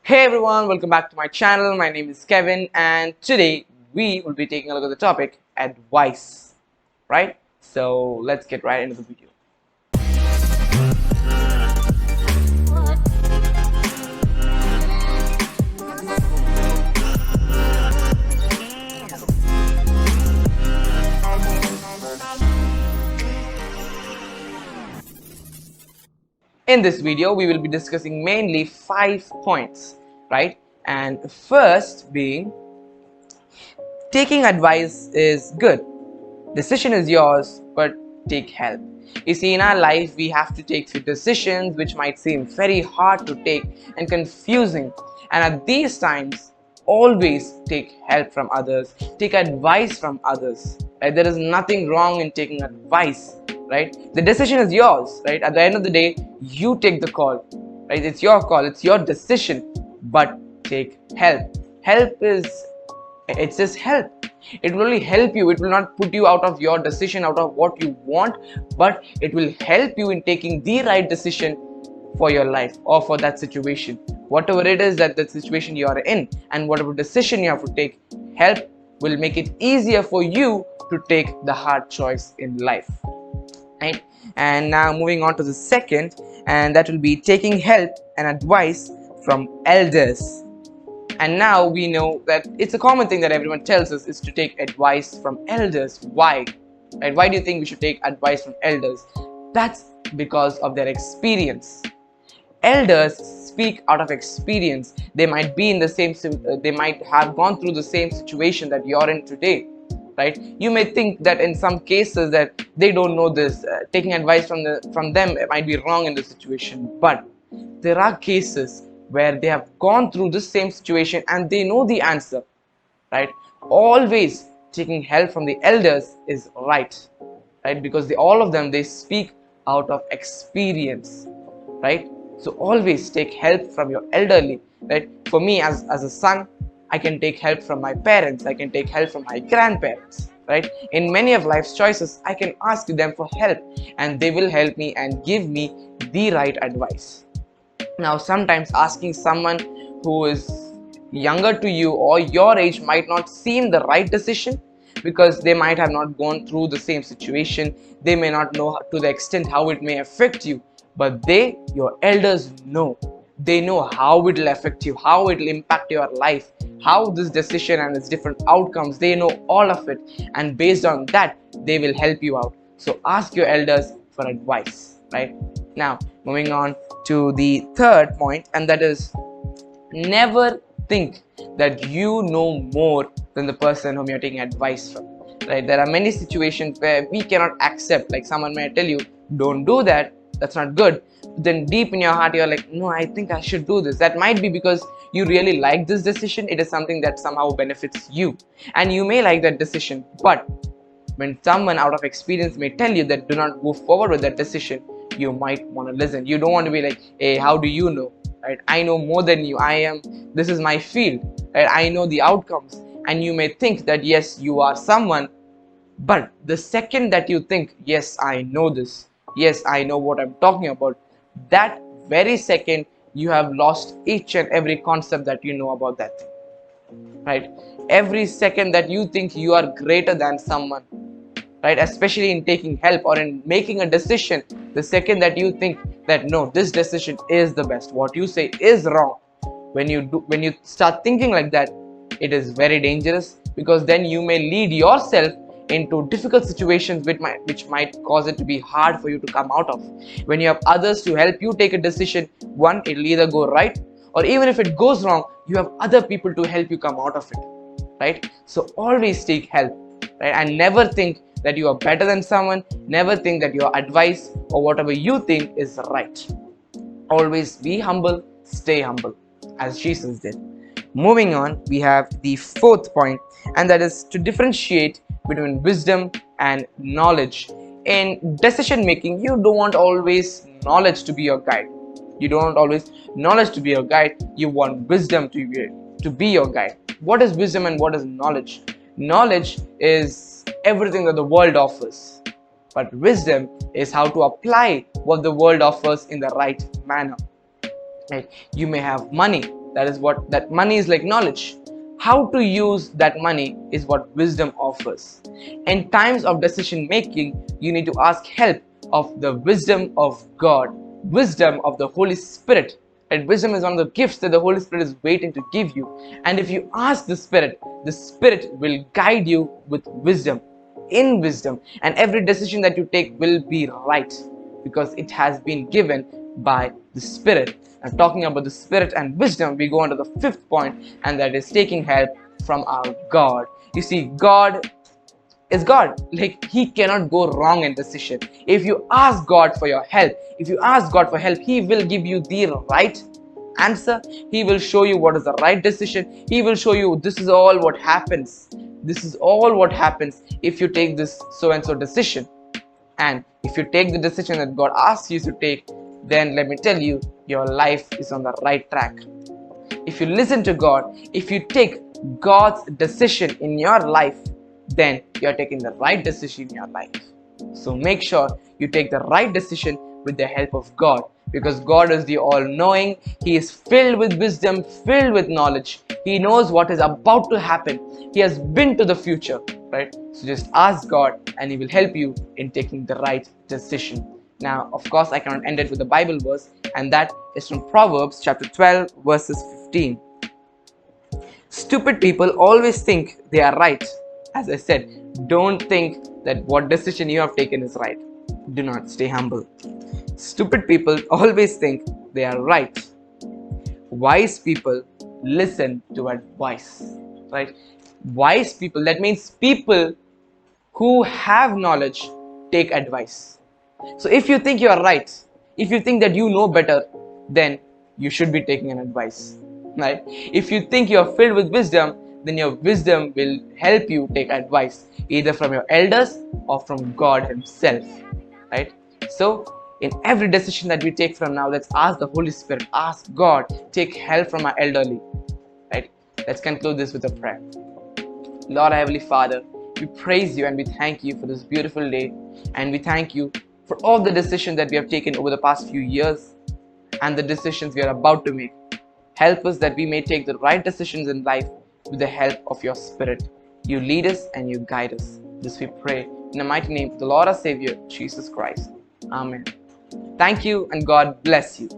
Hey everyone, welcome back to my channel. My name is Kevin and today we will be taking a look at the topic advice, right? So let's get right into the video. In this video, we will be discussing mainly 5 points, right? And first being, taking advice is good. Decision is yours, but take help. You see, in our life, we have to take few decisions which might seem very hard to take and confusing. And at these times, always take help from others, take advice from others. Right? There is nothing wrong in taking advice. Right? The decision is yours. Right? At the end of the day, you take the call. Right? It's your call. It's your decision. But take help. It's just help. It will only help you. It will not put you out of your decision, out of what you want, but it will help you in taking the right decision for your life or for that situation, whatever it is that the situation you are in, and whatever decision you have to take. Help will make it easier for you to take the hard choice in life, right? And now moving on to the second, and that will be taking help and advice from elders. And now we know that it's a common thing that everyone tells us is to take advice from elders. Why? Right? Why do you think we should take advice from elders? That's because of their experience. Elders speak out of experience. They might be in the same, they might have gone through the same situation that you're in today. Right? You may think that in some cases that they don't know this. Taking advice from them might be wrong in the situation, but there are cases where they have gone through the same situation and they know the answer, right? Always taking help from the elders is right? Because all of them, they speak out of experience, right? So always take help from your elderly, right? For me as a son, I can take help from my parents, I can take help from my grandparents, right? In many of life's choices, I can ask them for help and they will help me and give me the right advice. Now, sometimes asking someone who is younger to you or your age might not seem the right decision because they might have not gone through the same situation. They may not know to the extent how it may affect you, but your elders know. They know how it will affect you, how it will impact your life, how this decision and its different outcomes. They know all of it, and based on that, they will help you out. So ask your elders for advice, right? Now, moving on to the third point, and that is never think that you know more than the person whom you're taking advice from, right? There are many situations where we cannot accept, like someone may tell you, don't do that, that's not good. But then deep in your heart, you're like, no, I think I should do this. That might be because you really like this decision. It is something that somehow benefits you, and you may like that decision. But when someone out of experience may tell you that do not go forward with that decision, you might want to listen. You don't want to be like, hey, how do you know? Right? I know more than you. This is my field. Right? I know the outcomes. And you may think that yes, you are someone, but the second that you think, yes, I know this, yes, I know what I'm talking about, that very second you have lost each and every concept that you know about that thing. Right? Every second that you think you are greater than someone, right, especially in taking help or in making a decision, the second that you think that no, this decision is the best, what you say is wrong, when you start thinking like that, it is very dangerous, because then you may lead yourself into difficult situations which might cause it to be hard for you to come out of. When you have others to help you take a decision, one, it'll either go right, or even if it goes wrong, you have other people to help you come out of it, right? So always take help, right? And never think that you are better than someone. Never think that your advice or whatever you think is right. Always be humble, stay humble, as Jesus did. Moving on, we have the fourth point, and that is to differentiate between wisdom and knowledge. In decision making, you don't want always knowledge to be your guide. You don't want always knowledge to be your guide. You want wisdom to be your guide. What is wisdom and what is knowledge? Knowledge is everything that the world offers, but wisdom is how to apply what the world offers in the right manner. Right? You may have money, That money is like knowledge. How to use that money is what wisdom offers. In times of decision making, you need to ask help of the wisdom of God, wisdom of the Holy Spirit. And wisdom is one of the gifts that the Holy Spirit is waiting to give you. And if you ask the Spirit will guide you with wisdom, in wisdom, and every decision that you take will be right because it has been given by the Spirit. And talking about the Spirit and wisdom, we go on to the fifth point, and that is taking help from our God. You see, God is God. Like, He cannot go wrong in decision. If you ask God for your help, He will give you the right answer. He will show you what is the right decision. He will show you this is all what happens. This is all what happens if you take this so and so decision. And if you take the decision that God asks you to take, then let me tell you, your life is on the right track. If you listen to God, if you take God's decision in your life, then you are taking the right decision in your life. So make sure you take the right decision with the help of God, because God is the all-knowing. He is filled with wisdom, filled with knowledge. He knows what is about to happen. He has been to the future, right? So just ask God and He will help you in taking the right decision. Now, of course, I cannot end it with a Bible verse, and that is from Proverbs chapter 12 verses 15. Stupid people always think they are right. As I said, don't think that what decision you have taken is right. Do not. Stay humble. Stupid people always think they are right. Wise people listen to advice, right? Wise people, that means people who have knowledge, take advice. So if you think you are right, if you think that you know better, then you should be taking an advice, right? If you think you are filled with wisdom, then your wisdom will help you take advice, either from your elders or from God Himself, right? So in every decision that we take from now, let's ask the Holy Spirit, ask God, take help from our elderly, right? Let's conclude this with a prayer. Lord, Heavenly Father, we praise You and we thank You for this beautiful day, and we thank You for all the decisions that we have taken over the past few years and the decisions we are about to make. Help us that we may take the right decisions in life with the help of Your Spirit. You lead us and You guide us. This we pray in the mighty name of the Lord our Savior, Jesus Christ. Amen. Thank you and God bless you.